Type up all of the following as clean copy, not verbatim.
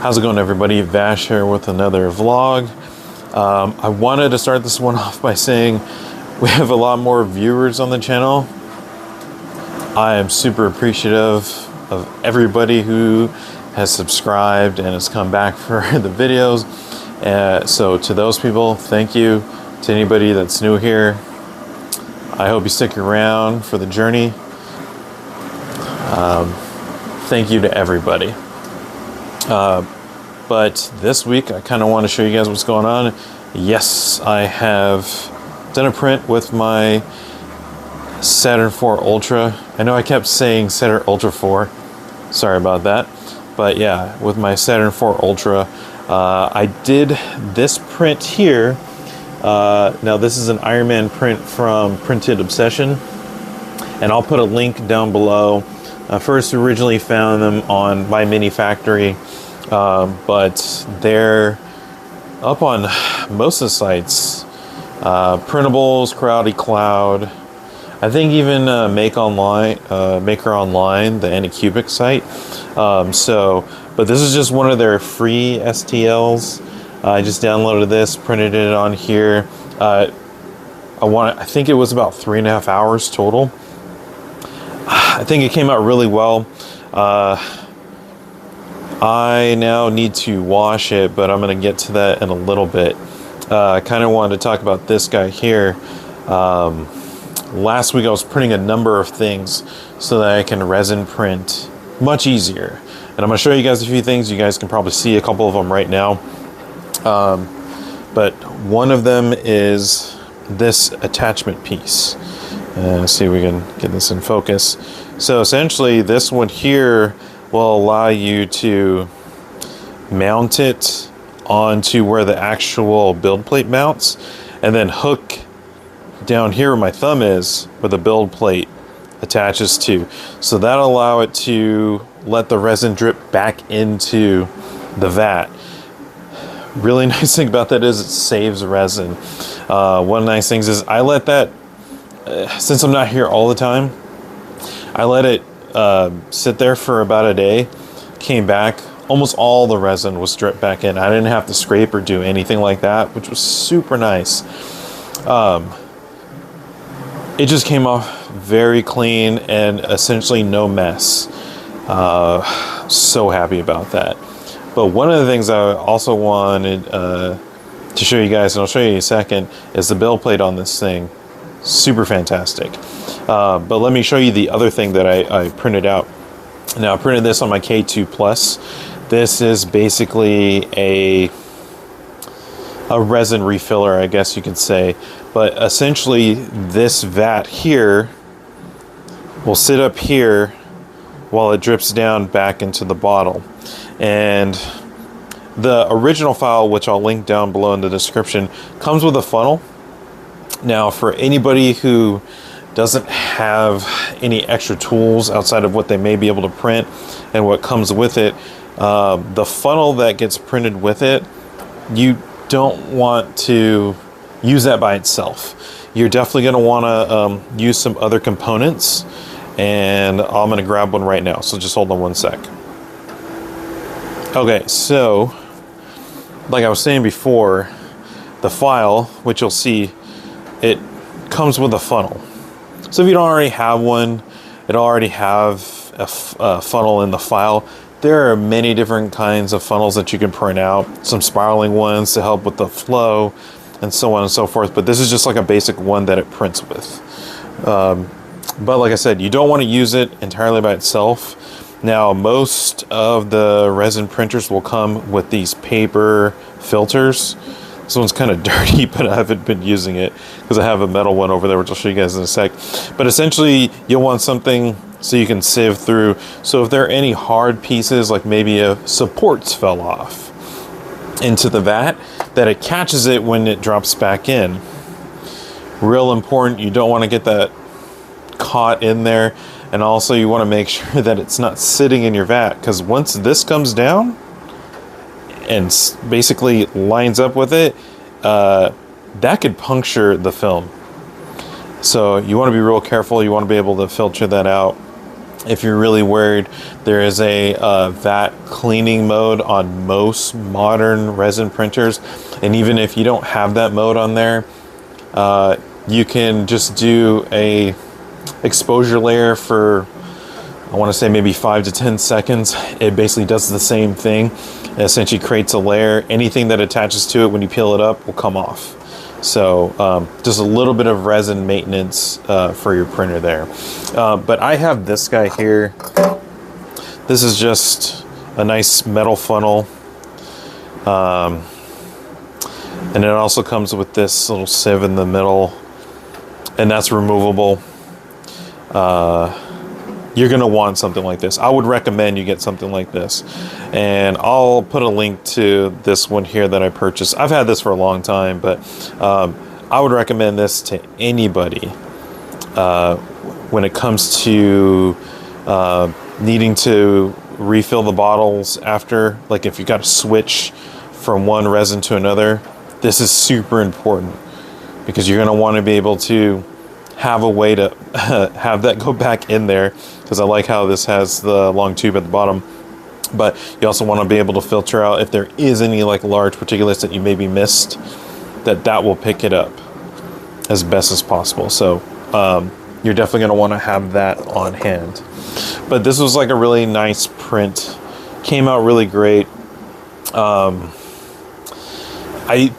How's it going, everybody? Vash here with another vlog. I wanted to start this one off by saying we have a lot more viewers on the channel. I am super appreciative of everybody who has subscribed and has come back for the videos. So to those people, thank you. To anybody that's new here, I hope you stick around for the journey. Thank you to everybody. But this week I kind of want to show you guys what's going on. Yes, I have done a print with my Saturn 4 Ultra. I know I kept saying Saturn Ultra 4. Sorry about that. But yeah, with my Saturn 4 Ultra, I did this print here. Now this is an Iron Man print from Printed Obsession. And I'll put a link down below. First originally found them on My Mini Factory, but they're up on most of the sites. Printables, Creality Cloud, I think even Maker Online, the Anycubic site. But this is just one of their free STLs. I just downloaded this, printed it on here. I think it was about 3.5 hours total. I think it came out really well. I now need to wash it, but I'm going to get to that in a little bit. I kind of wanted to talk about this guy here. Last week I was printing a number of things so that I can resin print much easier. And I'm going to show you guys a few things. You guys can probably see a couple of them right now. But one of them is this attachment piece. Let's see if we can get this in focus. So essentially this one here will allow you to mount it onto where the actual build plate mounts, and then hook down here where my thumb is, where the build plate attaches to. So that'll allow it to let the resin drip back into the vat. Really nice thing about that is it saves resin. One of the nice things is I let that, since I'm not here all the time, I let it sit there for about a day. Came back, almost all the resin was dripped back in. I didn't have to scrape or do anything like that, which was super nice. It just came off very clean and essentially no mess. So happy about that. But one of the things I also wanted to show you guys, and I'll show you in a second, is the build plate on this thing. Super fantastic. But let me show you the other thing that I printed out. Now I printed this on my K2 Plus. This is basically a resin refiller, I guess you could say. But essentially this vat here will sit up here while it drips down back into the bottle. And the original file, which I'll link down below in the description, comes with a funnel. Now for anybody who doesn't have any extra tools outside of what they may be able to print and what comes with it, the funnel that gets printed with it, you don't want to use that by itself. You're definitely going to want to use some other components, and I'm going to grab one right now, so just hold on one sec. Okay, so like I was saying before, the file, which you'll see, it comes with a funnel. So if you don't already have one, it'll already have a funnel in the file. There are many different kinds of funnels that you can print out. Some spiraling ones to help with the flow and so on and so forth. But this is just like a basic one that it prints with. But like I said, you don't want to use it entirely by itself. Now, most of the resin printers will come with these paper filters. This one's kind of dirty, but I haven't been using it because I have a metal one over there, which I'll show you guys in a sec. But essentially, you'll want something so you can sieve through. So if there are any hard pieces, like maybe a supports fell off into the vat, that it catches it when it drops back in. Real important, you don't want to get that caught in there. And also you want to make sure that it's not sitting in your vat, because once this comes down and basically lines up with it, that could puncture the film. So you want to be real careful. You want to be able to filter that out. If you're really worried, there is a vat cleaning mode on most modern resin printers. And even if you don't have that mode on there, you can just do a exposure layer for, I want to say maybe 5 to 10 seconds. It basically does the same thing. It essentially creates a layer. Anything that attaches to it when you peel it up will come off. So just a little bit of resin maintenance for your printer there. But I have this guy here. This is just a nice metal funnel. And it also comes with this little sieve in the middle, and that's removable. You're gonna want something like this. I would recommend you get something like this. And I'll put a link to this one here that I purchased. I've had this for a long time, but I would recommend this to anybody when it comes to needing to refill the bottles after, like if you got to switch from one resin to another. This is super important because you're gonna want to be able to have a way to have that go back in there, because I like how this has the long tube at the bottom, but you also want to be able to filter out if there is any like large particulates that you maybe missed, that will pick it up as best as possible. So you're definitely going to want to have that on hand. But this was like a really nice print, came out really great. I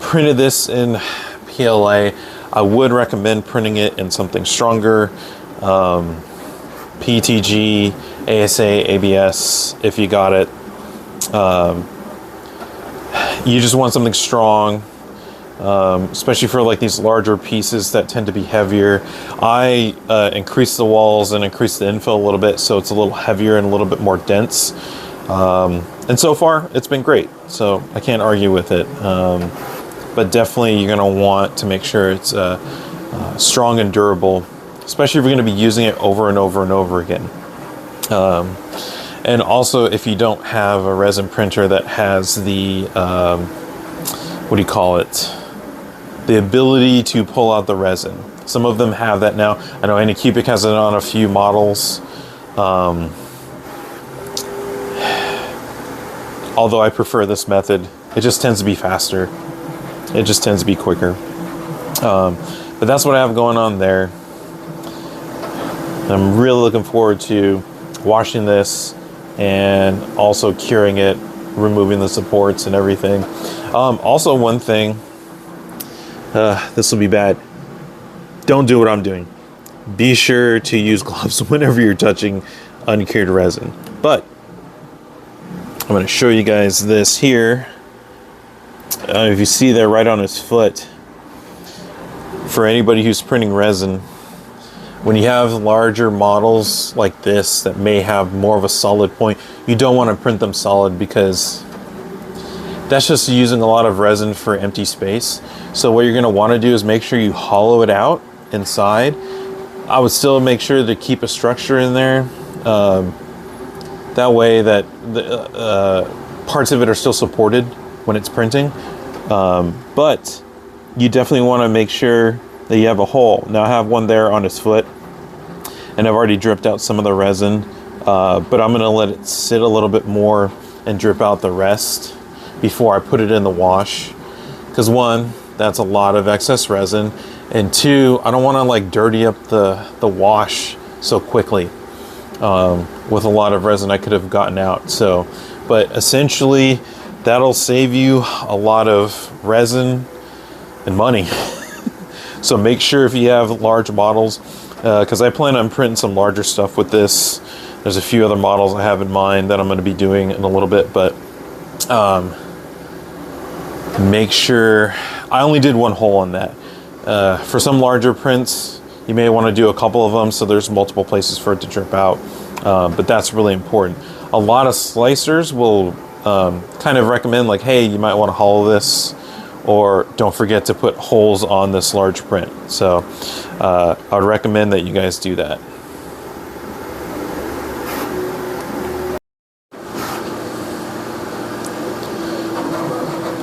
printed this in PLA. I would recommend printing it in something stronger, PETG, ASA, ABS, if you got it. You just want something strong, especially for like these larger pieces that tend to be heavier. I increased the walls and increased the infill a little bit, so it's a little heavier and a little bit more dense. And so far, it's been great, so I can't argue with it. But definitely you're going to want to make sure it's strong and durable, especially if you're going to be using it over and over and over again. And also, if you don't have a resin printer that has the, what do you call it? The ability to pull out the resin. Some of them have that now. I know Anycubic has it on a few models. Although I prefer this method, it just tends to be faster. It just tends to be quicker. But that's what I have going on there. I'm really looking forward to washing this and also curing it, removing the supports and everything. Also, one thing, this will be bad. Don't do what I'm doing. Be sure to use gloves whenever you're touching uncured resin. But I'm going to show you guys this here. If you see there right on his foot, for anybody who's printing resin, when you have larger models like this that may have more of a solid point, you don't want to print them solid because that's just using a lot of resin for empty space. So what you're going to want to do is make sure you hollow it out inside. I would still make sure to keep a structure in there. That way that the parts of it are still supported when it's printing. But you definitely want to make sure that you have a hole. Now I have one there on his foot, and I've already dripped out some of the resin, but I'm going to let it sit a little bit more and drip out the rest before I put it in the wash. Because one, that's a lot of excess resin, and two, I don't want to like dirty up the wash so quickly with a lot of resin I could have gotten out. So, but essentially that'll save you a lot of resin and money. So make sure if you have large models, because I plan on printing some larger stuff with this. There's a few other models I have in mind that I'm going to be doing in a little bit, but make sure, I only did one hole on that. For some larger prints, you may want to do a couple of them so there's multiple places for it to drip out, but that's really important. A lot of slicers will kind of recommend like, hey, you might want to hollow this, or don't forget to put holes on this large print. So I would recommend that you guys do that.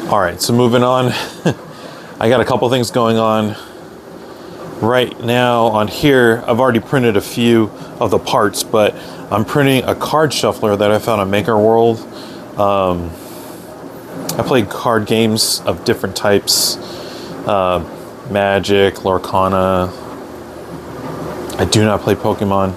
All right, so moving on. I got a couple things going on. right now on here, I've already printed a few of the parts, but I'm printing a card shuffler that I found on Maker World. I played card games of different types, Magic, Lorcana. I do not play Pokemon,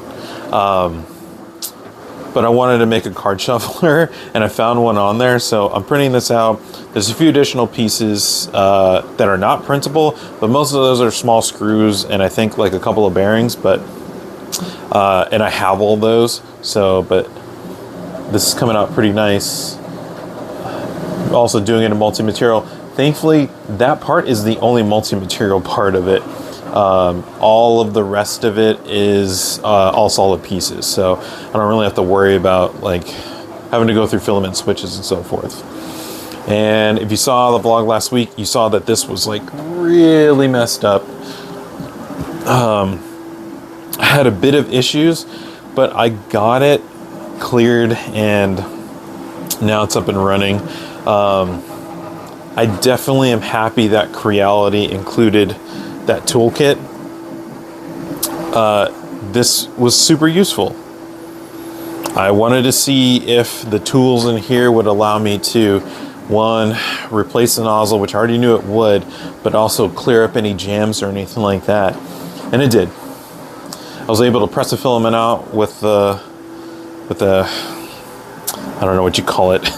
but I wanted to make a card shuffler, and I found one on there, so I'm printing this out. There's a few additional pieces that are not printable, but most of those are small screws, and I think like a couple of bearings, but and I have all those, so, but this is coming out pretty nice. Also doing it in multi-material. Thankfully, that part is the only multi-material part of it. All of the rest of it is all solid pieces, so I don't really have to worry about like having to go through filament switches and so forth. And if you saw the vlog last week, you saw that this was like really messed up. I had a bit of issues, but I got it cleared and now it's up and running. I definitely am happy that Creality included that toolkit. This was super useful. I wanted to see if the tools in here would allow me to, one, replace the nozzle, which I already knew it would, but also clear up any jams or anything like that. And it did. I was able to press the filament out with the I don't know what you call it.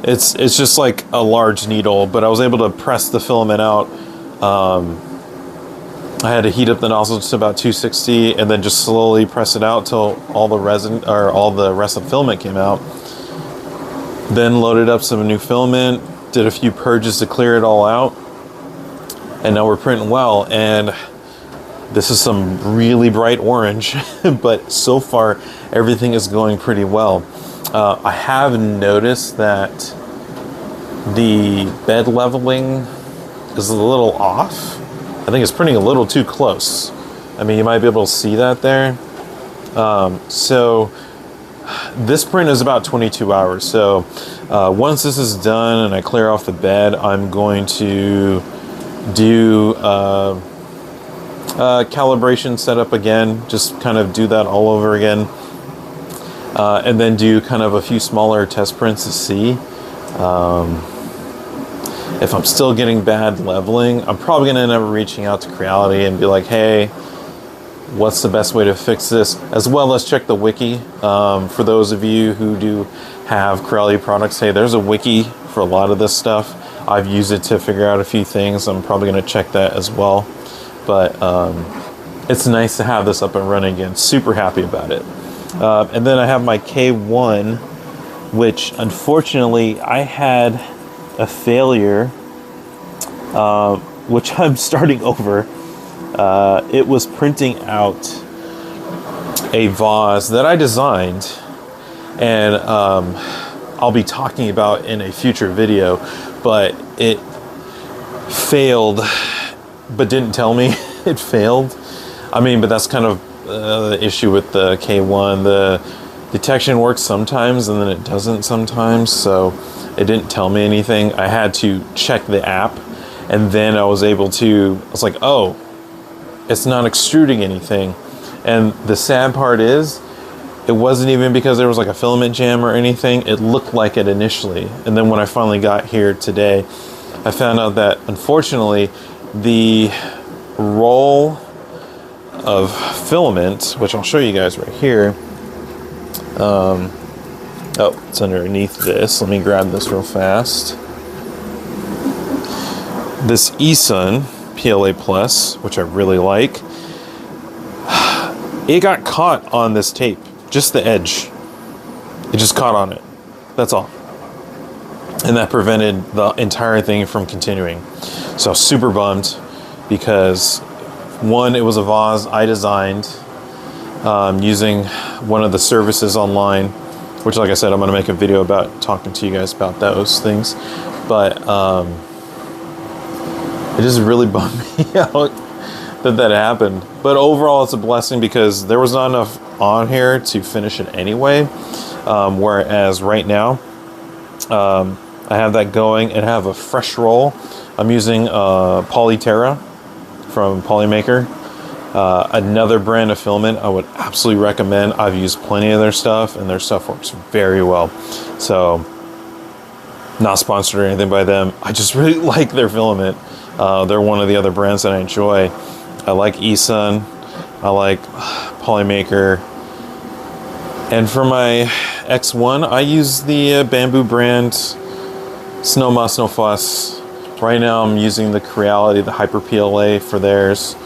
It's just like a large needle, but I was able to press the filament out. I had to heat up the nozzle to about 260 and then just slowly press it out till all the resin or all the rest of the filament came out. Then loaded up some new filament, did a few purges to clear it all out, and now we're printing well. And this is some really bright orange, but so far everything is going pretty well. I have noticed that the bed leveling is a little off. I think it's printing a little too close. I mean, you might be able to see that there. So this print is about 22 hours. So once this is done and I clear off the bed, I'm going to do calibration setup again, just kind of do that all over again. And then do kind of a few smaller test prints to see if I'm still getting bad leveling. I'm probably going to end up reaching out to Creality and be like, hey, what's the best way to fix this? As well as check the wiki. For those of you who do have Creality products, hey, there's a wiki for a lot of this stuff. I've used it to figure out a few things. I'm probably going to check that as well. But it's nice to have this up and running again. Super happy about it. And then I have my K1, which unfortunately I had a failure, which I'm starting over. It was printing out a vase that I designed, and I'll be talking about in a future video, but it failed, but didn't tell me it failed. I mean, but that's kind of the issue with the K1. The detection works sometimes and then it doesn't sometimes, so it didn't tell me anything. I had to check the app, and then I was like, oh, it's not extruding anything. And the sad part is, it wasn't even because there was like a filament jam or anything. It looked like it initially. And then when I finally got here today, I found out that unfortunately the roll of filament, which I'll show you guys right here. Oh, it's underneath this. Let me grab this real fast. This eSun PLA Plus, which I really like, it got caught on this tape, just the edge. It just caught on it. That's all. And that prevented the entire thing from continuing. So I was super bummed because, one, it was a vase I designed using one of the services online, which, like I said, I'm going to make a video about talking to you guys about those things. But it just really bummed me out that happened. But overall, it's a blessing because there was not enough on here to finish it anyway. Whereas right now, I have that going and have a fresh roll. I'm using Polyterra from Polymaker. Another brand of filament I would absolutely recommend. I've used plenty of their stuff, and their stuff works very well. So, not sponsored or anything by them. I just really like their filament. They're one of the other brands that I enjoy. I like eSun. I like Polymaker. And for my X1, I use the Bamboo brand Snow Muss No Fuss. Right now I'm using the Creality, the Hyper PLA for theirs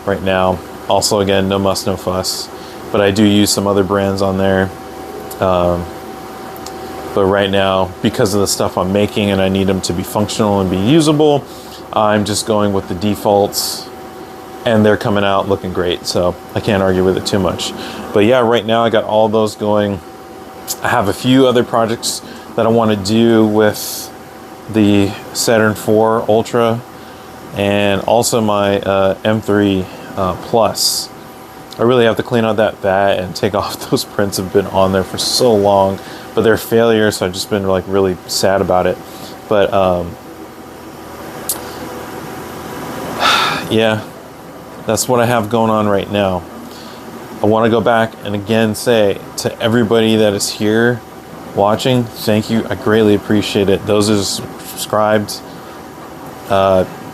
right now. Also, again, no muss, no fuss. But I do use some other brands on there. But right now, because of the stuff I'm making and I need them to be functional and be usable, I'm just going with the defaults, and they're coming out looking great. So I can't argue with it too much. But yeah, right now I got all those going. I have a few other projects that I want to do with the Saturn IV Ultra, and also my M3 Plus. I really have to clean out that vat and take off those prints that have been on there for so long, but they're failures, so I've just been like really sad about it. But yeah, that's what I have going on right now. I want to go back and again say to everybody that is here watching, thank you. I greatly appreciate it. Those are subscribed.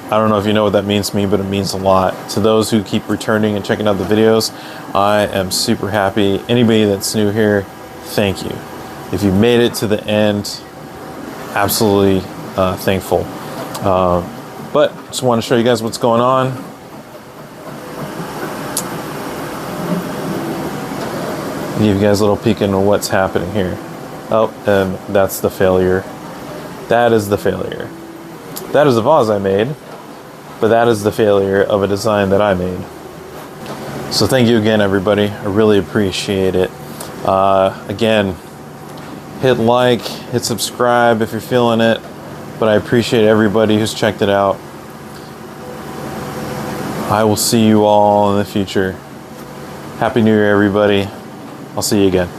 I don't know if you know what that means to me, but it means a lot. To those who keep returning and checking out the videos, I am super happy. Anybody that's new here, thank you. If you made it to the end, absolutely thankful. But just want to show you guys what's going on. Give you guys a little peek into what's happening here. Oh, and that's the failure. That is the failure. That is the vase I made, but that is the failure of a design that I made. So thank you again, everybody. I really appreciate it. Again, hit like, hit subscribe if you're feeling it, but I appreciate everybody who's checked it out. I will see you all in the future. Happy New Year, everybody. I'll see you again.